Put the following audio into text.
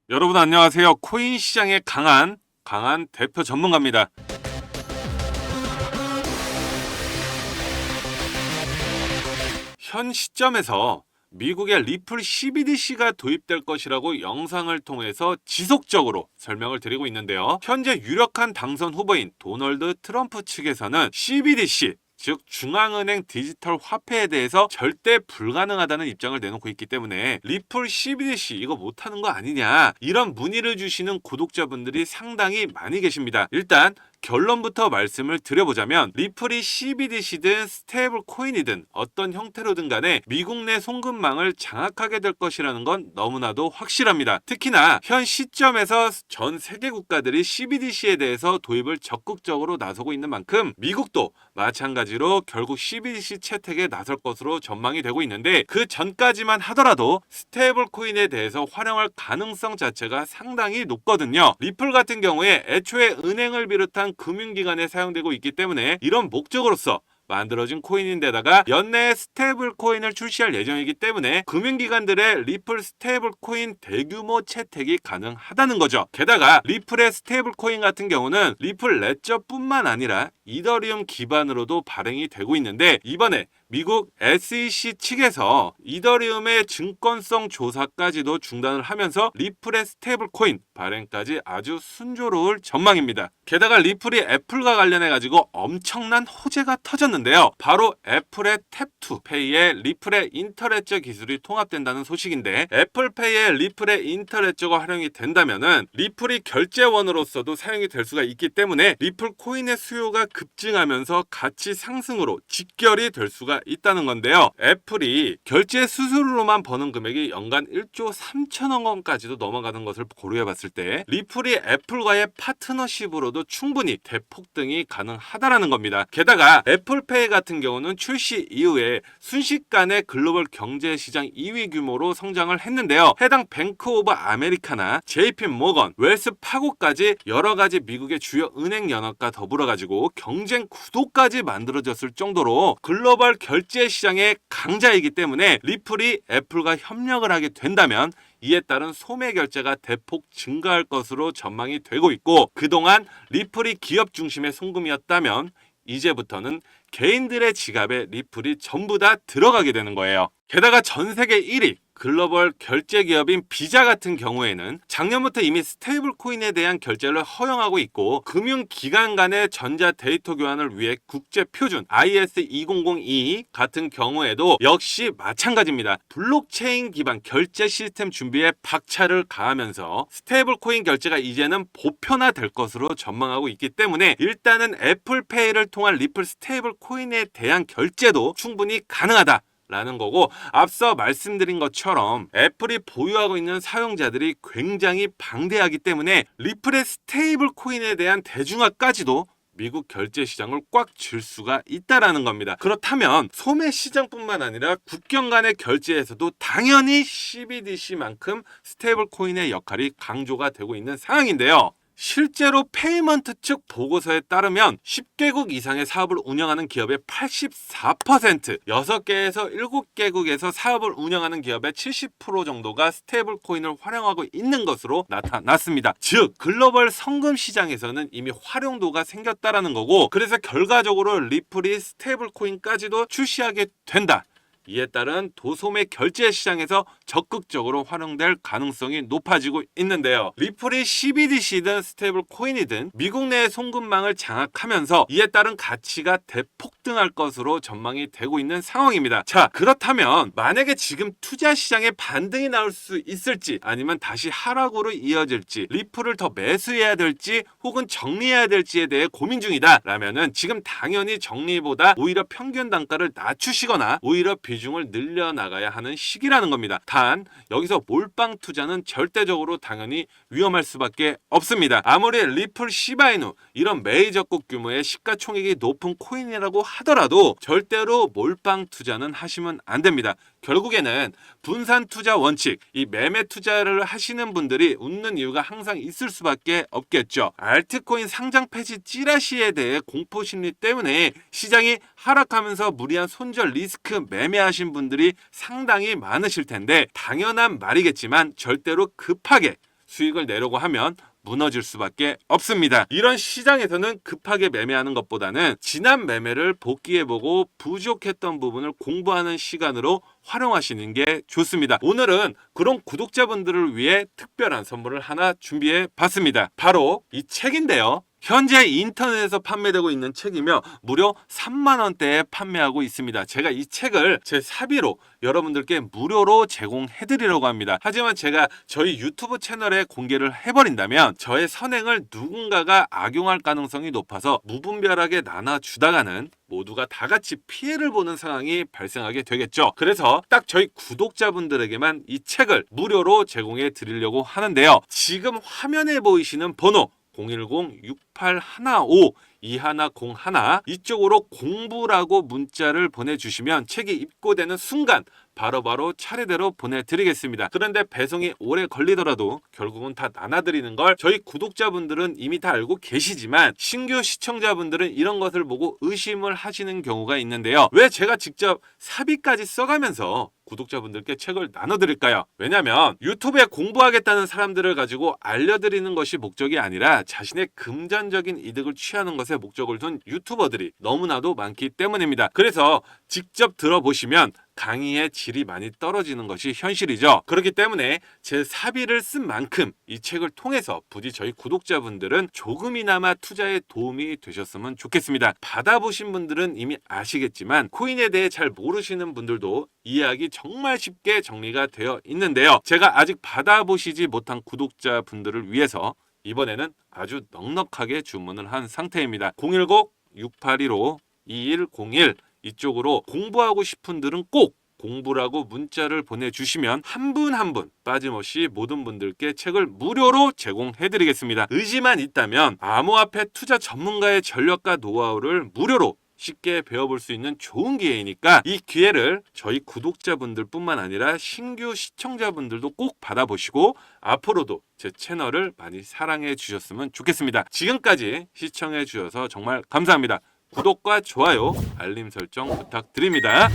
여러분 안녕하세요. 코인 시장의 강한 대표 전문가입니다. 현 시점에서 미국의 리플 CBDC가 도입될 것이라고 영상을 통해서 지속적으로 설명을 드리고 있는데요. 현재 유력한 당선 후보인 도널드 트럼프 측에서는 CBDC 즉 중앙은행 디지털 화폐에 대해서 절대 불가능하다는 입장을 내놓고 있기 때문에 리플 CBDC 이거 못하는 거 아니냐 이런 문의를 주시는 구독자분들이 상당히 많이 계십니다. 일단 결론부터 말씀을 드려보자면 리플이 CBDC든 스테이블 코인이든 어떤 형태로든 간에 미국 내 송금망을 장악하게 될 것이라는 건 너무나도 확실합니다. 특히나 현 시점에서 전 세계 국가들이 CBDC에 대해서 도입을 적극적으로 나서고 있는 만큼 미국도 마찬가지로 결국 CBDC 채택에 나설 것으로 전망이 되고 있는데 그 전까지만 하더라도 스테이블 코인에 대해서 활용할 가능성 자체가 상당히 높거든요. 리플 같은 경우에 애초에 은행을 비롯한 금융기관에 사용되고 있기 때문에 이런 목적으로서 만들어진 코인인데다가 연내에 스테이블 코인을 출시할 예정이기 때문에 금융기관들의 리플 스테이블 코인 대규모 채택이 가능하다는 거죠. 게다가 리플의 스테이블 코인 같은 경우는 리플 레저뿐만 아니라 이더리움 기반으로도 발행이 되고 있는데 이번에 미국 SEC 측에서 이더리움의 증권성 조사까지도 중단을 하면서 리플의 스테이블 코인 발행까지 아주 순조로울 전망입니다. 게다가 리플이 애플과 관련해 가지고 엄청난 호재가 터졌는데요. 바로 애플의 탭투페이에 리플의 인터레저 기술이 통합된다는 소식인데 애플페이에 리플의 인터레저가 활용이 된다면은 리플이 결제원으로서도 사용이 될 수가 있기 때문에 리플 코인의 수요가 급증하면서 가치 상승으로 직결이 될 수가 있다는 건데요. 애플이 결제 수수료로만 버는 금액이 연간 1조 3천억 원까지도 넘어가는 것을 고려해 봤을 때 리플이 애플과의 파트너십으로도 충분히 대폭등이 가능하다라는 겁니다. 게다가 애플페이 같은 경우는 출시 이후에 순식간에 글로벌 경제 시장 2위 규모로 성장을 했는데요. 해당 뱅크 오브 아메리카나, JP 모건, 웰스 파고까지 여러 가지 미국의 주요 은행 연합과 더불어 가지고 경쟁 구도까지 만들어졌을 정도로 글로벌 결제 시장의 강자이기 때문에 리플이 애플과 협력을 하게 된다면 이에 따른 소매 결제가 대폭 증가할 것으로 전망이 되고 있고 그동안 리플이 기업 중심의 송금이었다면 이제부터는 개인들의 지갑에 리플이 전부 다 들어가게 되는 거예요. 게다가 전 세계 1위 글로벌 결제 기업인 비자 같은 경우에는 작년부터 이미 스테이블 코인에 대한 결제를 허용하고 있고 금융기관 간의 전자 데이터 교환을 위해 국제 표준 IS2002 같은 경우에도 역시 마찬가지입니다. 블록체인 기반 결제 시스템 준비에 박차를 가하면서 스테이블 코인 결제가 이제는 보편화될 것으로 전망하고 있기 때문에 일단은 애플페이를 통한 리플 스테이블 코인에 대한 결제도 충분히 가능하다 라는 거고 앞서 말씀드린 것처럼 애플이 보유하고 있는 사용자들이 굉장히 방대하기 때문에 리플의 스테이블 코인에 대한 대중화까지도 미국 결제 시장을 꽉 쥘 수가 있다라는 겁니다. 그렇다면 소매 시장뿐만 아니라 국경 간의 결제에서도 당연히 CBDC만큼 스테이블 코인의 역할이 강조가 되고 있는 상황인데요. 실제로 페이먼트 측 보고서에 따르면 10개국 이상의 사업을 운영하는 기업의 84%, 6개에서 7개국에서 사업을 운영하는 기업의 70% 정도가 스테이블 코인을 활용하고 있는 것으로 나타났습니다. 즉 글로벌 성금 시장에서는 이미 활용도가 생겼다라는 거고 그래서 결과적으로 리플이 스테이블 코인까지도 출시하게 된다. 이에 따른 도소매 결제 시장에서 적극적으로 활용될 가능성이 높아지고 있는데요. 리플이 CBDC든 스테이블 코인이든 미국 내의 송금망을 장악하면서 이에 따른 가치가 대폭등할 것으로 전망이 되고 있는 상황입니다. 자, 그렇다면 만약에 지금 투자 시장에 반등이 나올 수 있을지 아니면 다시 하락으로 이어질지 리플을 더 매수해야 될지 혹은 정리해야 될지에 대해 고민 중이다 라면은 지금 당연히 정리보다 오히려 평균 단가를 낮추시거나 오히려 비중을 늘려나가야 하는 시기라는 겁니다. 단 여기서 몰빵 투자는 절대적으로 당연히 위험할 수밖에 없습니다. 아무리 리플 시바이누 이런 메이저급 규모의 시가총액이 높은 코인이라고 하더라도 절대로 몰빵 투자는 하시면 안 됩니다. 결국에는 분산 투자 원칙, 이 매매 투자를 하시는 분들이 웃는 이유가 항상 있을 수밖에 없겠죠. 알트코인 상장 폐지 찌라시에 대해 공포심리 때문에 시장이 하락하면서 무리한 손절 리스크 매매하신 분들이 상당히 많으실 텐데 당연한 말이겠지만 절대로 급하게 수익을 내려고 하면 무너질 수밖에 없습니다. 이런 시장에서는 급하게 매매하는 것보다는 지난 매매를 복귀해보고 부족했던 부분을 공부하는 시간으로 활용하시는 게 좋습니다. 오늘은 그런 구독자분들을 위해 특별한 선물을 하나 준비해 봤습니다. 바로 이 책인데요. 현재 인터넷에서 판매되고 있는 책이며 무려 3만 원대에 판매하고 있습니다. 제가 이 책을 제 사비로 여러분들께 무료로 제공해 드리려고 합니다. 하지만 제가 저희 유튜브 채널에 공개를 해버린다면 저의 선행을 누군가가 악용할 가능성이 높아서 무분별하게 나눠주다가는 모두가 다 같이 피해를 보는 상황이 발생하게 되겠죠. 그래서 딱 저희 구독자분들에게만 이 책을 무료로 제공해 드리려고 하는데요. 지금 화면에 보이시는 번호 010-6815-2101 이쪽으로 공부라고 문자를 보내주시면 책이 입고되는 순간 바로바로 차례대로 보내드리겠습니다. 그런데 배송이 오래 걸리더라도 결국은 다 나눠드리는 걸 저희 구독자분들은 이미 다 알고 계시지만 신규 시청자분들은 이런 것을 보고 의심을 하시는 경우가 있는데요. 왜 제가 직접 사비까지 써가면서 구독자분들께 책을 나눠드릴까요? 왜냐면 유튜브에 공부하겠다는 사람들을 가지고 알려드리는 것이 목적이 아니라 자신의 금전적인 이득을 취하는 것에 목적을 둔 유튜버들이 너무나도 많기 때문입니다. 그래서 직접 들어보시면 강의의 질이 많이 떨어지는 것이 현실이죠. 그렇기 때문에 제 사비를 쓴 만큼 이 책을 통해서 부디 저희 구독자분들은 조금이나마 투자에 도움이 되셨으면 좋겠습니다. 받아보신 분들은 이미 아시겠지만 코인에 대해 잘 모르시는 분들도 이해하기 정말 쉽게 정리가 되어 있는데요. 제가 아직 받아보시지 못한 구독자분들을 위해서 이번에는 아주 넉넉하게 주문을 한 상태입니다. 010-6815-2101 이쪽으로 공부하고 싶은 분들은 꼭 공부라고 문자를 보내주시면 한 분 한 분 빠짐없이 모든 분들께 책을 무료로 제공해드리겠습니다. 의지만 있다면 암호화폐 투자 전문가의 전략과 노하우를 무료로 쉽게 배워볼 수 있는 좋은 기회이니까 이 기회를 저희 구독자분들 뿐만 아니라 신규 시청자분들도 꼭 받아보시고 앞으로도 제 채널을 많이 사랑해 주셨으면 좋겠습니다. 지금까지 시청해 주셔서 정말 감사합니다. 구독과 좋아요, 알림 설정 부탁드립니다.